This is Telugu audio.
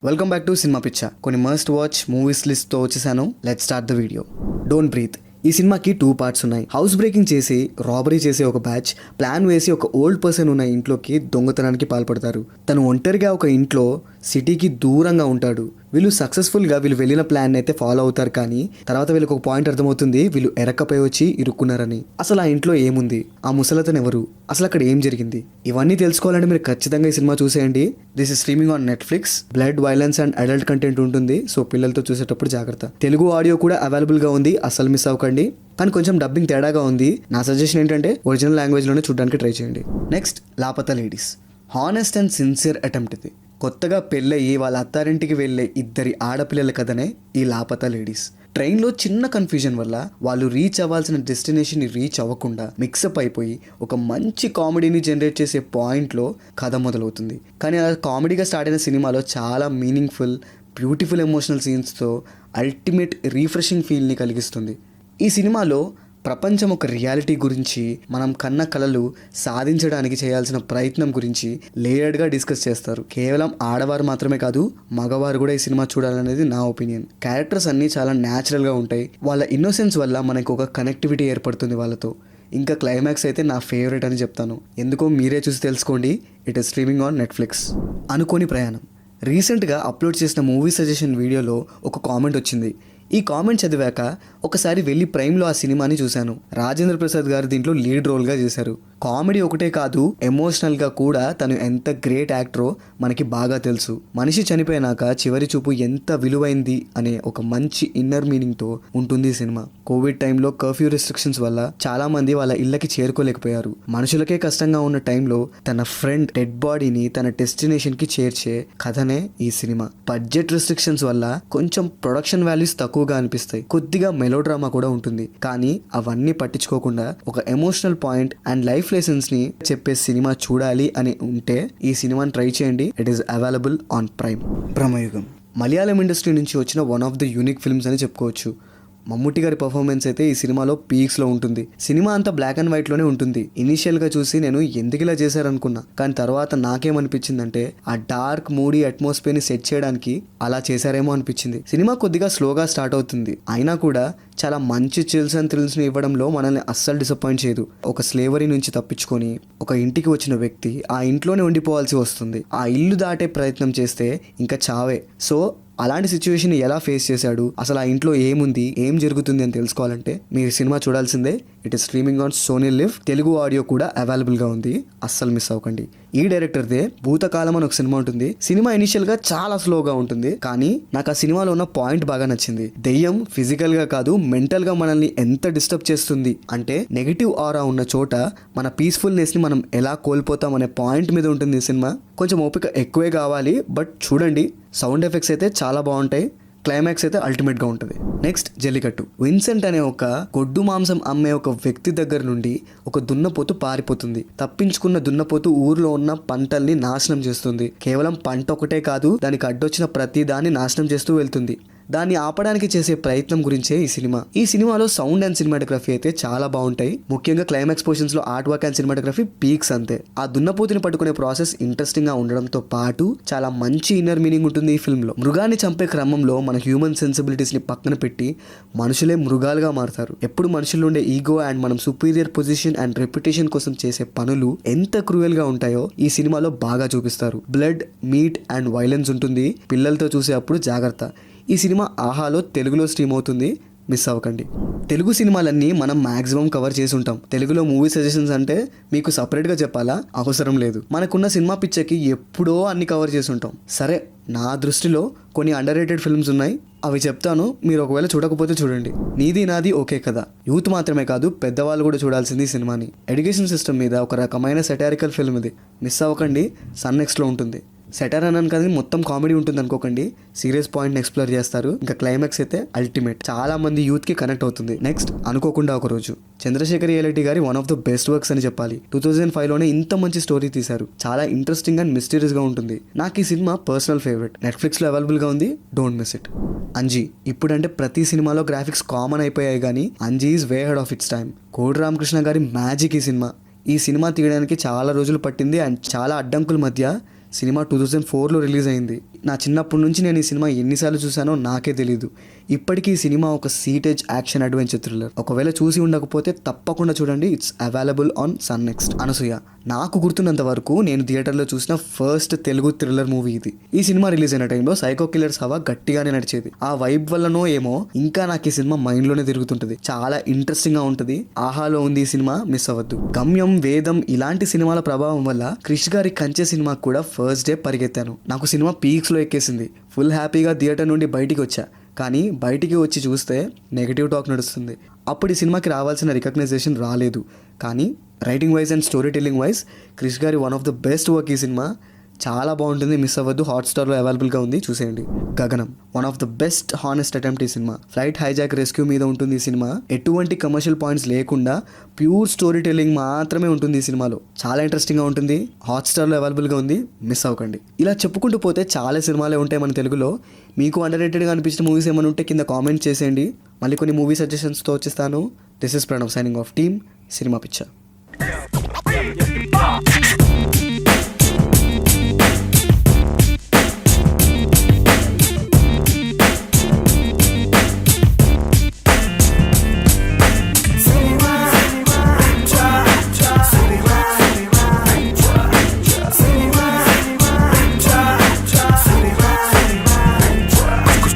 వెల్కమ్ బ్యాక్ టు సినిమా పిచ్చా. కొన్ని మస్ట్ వాచ్ మూవీస్ లిస్ట్తో వచ్చేసాను. Let's start the video. Don't breathe. ఈ సినిమాకి 2 పార్ట్స్ ఉన్నాయి. హౌస్ బ్రేకింగ్ చేసి రాబరీ చేసే ఒక బ్యాచ్ ప్లాన్ వేసి ఒక ఓల్డ్ పర్సన్ ఉన్న ఇంట్లోకి దొంగతనానికి పాల్పడతారు. తను ఒంటరిగా ఒక ఇంట్లో సిటీకి దూరంగా ఉంటాడు. వీళ్ళు సక్సెస్ఫుల్గా వీళ్ళు వెళ్ళిన ప్లాన్ అయితే ఫాలో అవుతారు. కానీ తర్వాత వీళ్ళకి ఒక పాయింట్ అర్థమవుతుంది, వీళ్ళు ఎరక్కపై వచ్చి ఇరుక్కున్నారని. అసలు ఆ ఇంట్లో ఏముంది, ఆ ముసలతను ఎవరు, అసలు అక్కడ ఏం జరిగింది, ఇవన్నీ తెలుసుకోవాలంటే మీరు ఖచ్చితంగా ఈ సినిమా చూసేయండి. This is streaming on Netflix. Blood, violence and adult content ఉంటుంది, సో పిల్లలతో చూసేటప్పుడు జాగ్రత్త. తెలుగు ఆడియో కూడా అవైలబుల్గా ఉంది, అస్సలు మిస్ అవ్వకండి. కానీ కొంచెం డబ్బింగ్ తేడాగా ఉంది. నా సజెషన్ ఏంటంటే ఒరిజినల్ లాంగ్వేజ్లోనే చూడడానికి ట్రై చేయండి. Next, Laapataa ladies. Honest and sincere attempt ఇది. కొత్తగా పెళ్ళయి వాళ్ళ అత్తారింటికి వెళ్ళే ఇద్దరి ఆడపిల్లల కథనే ఈ లాపతా లేడీస్. ట్రైన్లో చిన్న కన్ఫ్యూజన్ వల్ల వాళ్ళు రీచ్ అవ్వాల్సిన డెస్టినేషన్ని రీచ్ అవ్వకుండా మిక్సప్ అయిపోయి ఒక మంచి కామెడీని జనరేట్ చేసే పాయింట్లో కథ మొదలవుతుంది. కానీ ఆ కామెడీగా స్టార్ట్ అయిన సినిమాలో చాలా మీనింగ్ఫుల్, బ్యూటిఫుల్ ఎమోషనల్ సీన్స్తో అల్టిమేట్ రీఫ్రెషింగ్ ఫీల్ని కలిగిస్తుంది. ఈ సినిమాలో ప్రపంచం ఒక రియాలిటీ గురించి, మనం కన్న కలలు సాధించడానికి చేయాల్సిన ప్రయత్నం గురించి లేయర్డ్గా డిస్కస్ చేస్తారు. కేవలం ఆడవారు మాత్రమే కాదు, మగవారు కూడా ఈ సినిమా చూడాలనేది నా ఒపీనియన్. క్యారెక్టర్స్ అన్నీ చాలా న్యాచురల్గా ఉంటాయి. వాళ్ళ ఇన్నోసెన్స్ వల్ల మనకు ఒక కనెక్టివిటీ ఏర్పడుతుంది వాళ్ళతో. ఇంకా క్లైమాక్స్ అయితే నా ఫేవరెట్ అని చెప్తాను. ఎందుకో మీరే చూసి తెలుసుకోండి. It is streaming on Netflix. అనుకోని ప్రయాణం. రీసెంట్గా అప్లోడ్ చేసిన మూవీ సజెషన్ వీడియోలో ఒక కామెంట్ వచ్చింది. ఈ కామెంట్ చదివాక ఒకసారి వెళ్ళి ప్రైమ్లో ఆ సినిమాని చూశాను. రాజేంద్ర ప్రసాద్ గారు దీంట్లో లీడ్ రోల్గా చేశారు. కామెడీ ఒకటే కాదు, ఎమోషనల్గా కూడా తను ఎంత గ్రేట్ యాక్టరో మనకి బాగా తెలుసు. మనిషి చనిపోయినాక చివరి చూపు ఎంత విలువైంది అనే ఒక మంచి ఇన్నర్ మీనింగ్తో ఉంటుంది ఈ సినిమా. కోవిడ్ టైంలో కర్ఫ్యూ రెస్ట్రిక్షన్స్ వల్ల చాలా మంది వాళ్ళ ఇళ్ళకి చేరుకోలేకపోయారు. మనుషులకే కష్టంగా ఉన్న టైంలో తన ఫ్రెండ్ డెడ్ బాడీని తన డెస్టినేషన్కి చేర్చే కథనే ఈ సినిమా. బడ్జెట్ రెస్ట్రిక్షన్స్ వల్ల కొంచెం ప్రొడక్షన్ వాల్యూస్ తక్కువగా అనిపిస్తాయి, కొద్దిగా మెలోడ్రామా కూడా ఉంటుంది. కానీ అవన్నీ పట్టించుకోకుండా ఒక emotional point and life lessons ని చెప్పే సినిమా చూడాలి అని ఉంటే ఈ సినిమాని ట్రై చేయండి. It is available on Prime. Bramayugam. Malayalam industry నుంచి వచ్చిన one of the unique films అని చెప్పుకోవచ్చు. మమ్ముట్టి గారి పర్ఫార్మెన్స్ అయితే ఈ సినిమాలో పీక్స్లో ఉంటుంది. సినిమా అంతా బ్లాక్ అండ్ వైట్లోనే ఉంటుంది. ఇనీషియల్గా చూసి నేను ఎందుకు ఇలా చేశారనుకున్నా, కానీ తర్వాత నాకేమనిపించిందంటే ఆ డార్క్ మూడీ అట్మాస్ఫియర్ని సెట్ చేయడానికి అలా చేశారేమో అనిపించింది. సినిమా కొద్దిగా స్లోగా స్టార్ట్ అవుతుంది, అయినా కూడా చాలా మంచి చిల్స్ అండ్ థ్రిల్స్ని ఇవ్వడంలో మనల్ని అస్సలు డిసప్పాయింట్ చేయదు. ఒక స్లేవరీ నుంచి తప్పించుకొని ఒక ఇంటికి వచ్చిన వ్యక్తి ఆ ఇంట్లోనే ఉండిపోవాల్సి వస్తుంది. ఆ ఇల్లు దాటే ప్రయత్నం చేస్తే ఇంకా చావే. సో అలాంటి సిచ్యువేషన్ ఎలా ఫేస్ చేశాడు, అసలు ఆ ఇంట్లో ఏముంది, ఏం జరుగుతుంది అని తెలుసుకోవాలంటే మీరు సినిమా చూడాల్సిందే. It is streaming on Sony LIV. Telugu audio కూడా అవైలబుల్గా ఉంది, అస్సలు మిస్ అవ్వకండి. ఈ డైరెక్టర్దే భూతకాలం అని ఒక సినిమా ఉంటుంది. సినిమా ఇనిషియల్గా చాలా స్లోగా ఉంటుంది, కానీ నాకు ఆ సినిమాలో ఉన్న పాయింట్ బాగా నచ్చింది. దెయ్యం ఫిజికల్గా కాదు, మెంటల్గా మనల్ని ఎంత డిస్టర్బ్ చేస్తుంది అంటే నెగిటివ్ ఆరా ఉన్న చోట మన పీస్ఫుల్నెస్ని మనం ఎలా కోల్పోతాం అనే పాయింట్ మీద ఉంటుంది ఈ సినిమా. కొంచెం ఓపిక ఎక్కువే కావాలి, బట్ చూడండి. సౌండ్ ఎఫెక్ట్స్ అయితే చాలా బాగుంటాయి. క్లైమాక్స్ అయితే అల్టిమేట్గా ఉంటుంది. నెక్స్ట్, జల్లికట్టు. విన్సెంట్ అనే ఒక గొడ్డు మాంసం అమ్మే ఒక వ్యక్తి దగ్గర నుండి ఒక దున్నపోతు పారిపోతుంది. తప్పించుకున్న దున్నపోతు ఊర్లో ఉన్న పంటల్ని నాశనం చేస్తుంది. కేవలం పంట ఒకటే కాదు, దానికి అడ్డొచ్చిన ప్రతి దాన్ని నాశనం చేస్తూ వెళ్తుంది. దాన్ని ఆపడానికి చేసే ప్రయత్నం గురించే ఈ సినిమా. ఈ సినిమాలో సౌండ్ అండ్ సినిమాటోగ్రఫీ అయితే చాలా బాగుంటాయి. ముఖ్యంగా క్లైమాక్స్ పోర్షన్స్ లో art work and cinematography peaks అంతే. ఆ దున్నపోతుని పట్టుకునే ప్రాసెస్ ఇంట్రెస్టింగ్ గా ఉండడంతో పాటు చాలా మంచి ఇన్నర్ మీనింగ్ ఉంటుంది ఈ ఫిల్మ్ లో. మృగాన్ని చంపే క్రమంలో మన హ్యూమన్ సెన్సిబిలిటీస్ ని పక్కన పెట్టి మనుషులే మృగాలుగా మారుతారు. ఎప్పుడు మనుషుల్లో ఉండే ఈగో అండ్ మనం సుపీరియర్ పొజిషన్ అండ్ రెప్యుటేషన్ కోసం చేసే పనులు ఎంత క్రూయల్ గా ఉంటాయో ఈ సినిమాలో బాగా చూపిస్తారు. బ్లడ్, మీట్ అండ్ వైలెన్స్ ఉంటుంది. పిల్లలతో చూసే అప్పుడు జాగ్రత్త. ఈ సినిమా ఆహాలో తెలుగులో స్ట్రీమ్ అవుతుంది, మిస్ అవ్వకండి. తెలుగు సినిమాలన్నీ మనం మ్యాక్సిమం కవర్ చేసి ఉంటాం. తెలుగులో మూవీ సజెషన్స్ అంటే మీకు సపరేట్గా చెప్పాలా, అవసరం లేదు. మనకున్న సినిమా పిచ్చకి ఎప్పుడో అన్ని కవర్ చేసి ఉంటాం. సరే, నా దృష్టిలో కొన్ని అండర్ రేటెడ్ ఫిల్మ్స్ ఉన్నాయి, అవి చెప్తాను. మీరు ఒకవేళ చూడకపోతే చూడండి. నీది నాది ఓకే కదా. యూత్ మాత్రమే కాదు, పెద్దవాళ్ళు కూడా చూడాల్సింది ఈ సినిమాని. ఎడ్యుకేషన్ సిస్టమ్ మీద ఒక రకమైన సెటారికల్ ఫిల్మ్ ఇది, మిస్ అవ్వకండి. సన్ నెక్స్ట్లో ఉంటుంది. సెటర్ అన్నాను కానీ మొత్తం కామెడీ ఉంటుంది అనుకోకండి. సీరియస్ పాయింట్ ఎక్స్ప్లోర్ చేస్తారు. ఇంకా క్లైమాక్స్ అయితే అల్టిమేట్, చాలా మంది యూత్ కి కనెక్ట్ అవుతుంది. నెక్స్ట్, అనుకోకుండా ఒక రోజు. చంద్రశేఖర్ ఏలటి గారి one of the best works అని చెప్పాలి. 2005లోనే ఇంత మంచి స్టోరీ తీశారు. చాలా ఇంట్రెస్టింగ్ అండ్ మిస్టీరియస్ గా ఉంటుంది. నాకు ఈ సినిమా పర్సనల్ ఫేవరెట్. నెట్ఫ్లిక్స్ లో అవైలబుల్ గా ఉంది, డోంట్ మిస్ ఇట్. అంజీ. ఇప్పుడంటే ప్రతి సినిమాలో గ్రాఫిక్స్ కామన్ అయిపోయాయి, కానీ Anji is way head of it's time. కోడి రామకృష్ణ గారి మ్యాజిక్ ఈ సినిమా. ఈ సినిమా తీయడానికి చాలా రోజులు పట్టింది అండ్ చాలా అడ్డంకుల మధ్య సినిమా 2004లో రిలీజ్ అయింది. నా చిన్నప్పటి నుంచి నేను ఈ సినిమా ఎన్నిసార్లు చూసానో నాకే తెలీదు. ఇప్పటికీ ఈ సినిమా ఒక సీటేజ్ యాక్షన్ అడ్వెంచర్ థ్రిల్లర్. ఒకవేళ చూసి ఉండకపోతే తప్పకుండా చూడండి. It's available on Sun NXT. Anasuya నాకు గుర్తున్నంత వరకు నేను థియేటర్లో చూసిన ఫస్ట్ తెలుగు థ్రిల్లర్ మూవీ ఇది. ఈ సినిమా రిలీజ్ అయిన టైంలో సైకో కిల్లర్స్ హవా గట్టిగానే నడిచేది. ఆ వైబ్ వల్లనో ఏమో ఇంకా నాకు ఈ సినిమా మైండ్లోనే తిరుగుతుంటుంది. చాలా ఇంట్రెస్టింగ్గా ఉంటుంది. ఆహాలో ఉంది ఈ సినిమా, మిస్ అవ్వద్దు. గమ్యం, వేదం ఇలాంటి సినిమాల ప్రభావం వల్ల క్రిష్ గారి కంచె సినిమా కూడా ఫస్ట్ డే పరిగెత్తాను. నాకు సినిమా పీక్స్లో ఎక్కేసింది. ఫుల్ హ్యాపీగా థియేటర్ నుండి బయటికి వచ్చా. కానీ బయటికి వచ్చి చూస్తే నెగిటివ్ టాక్ నడుస్తుంది. అప్పుడు ఈ సినిమాకి రావాల్సిన రికగ్నైజేషన్ రాలేదు. కానీ writing wise and story telling wise Krish గారి one of the best work ఈ సినిమా. చాలా బాగుంటుంది, మిస్ అవ్వద్దు. హాట్స్టార్లో అవైలబుల్గా ఉంది, చూసేయండి. Gaganam one of the best honest attempt ఈ సినిమా. ఫ్లైట్ హైజాక్ రెస్క్యూ మీద ఉంటుంది ఈ సినిమా. ఎటువంటి కమర్షియల్ పాయింట్స్ లేకుండా ప్యూర్ స్టోరీ టెల్లింగ్ మాత్రమే ఉంటుంది ఈ సినిమాలో. చాలా ఇంట్రెస్టింగ్గా ఉంటుంది. హాట్స్టార్లో అవైలబుల్గా ఉంది, మిస్ అవ్వకండి. ఇలా చెప్పుకుంటూ పోతే చాలా సినిమాలే ఉంటాయి మన తెలుగులో. మీకు అండర్ రేటెడ్గా అనిపించిన మూవీస్ ఏమైనా ఉంటే కింద కామెంట్ చేసేయండి. మళ్ళీ కొన్ని మూవీ సజెషన్స్తో వచ్చేస్తాను. This is Pranav signing off team cinema picture.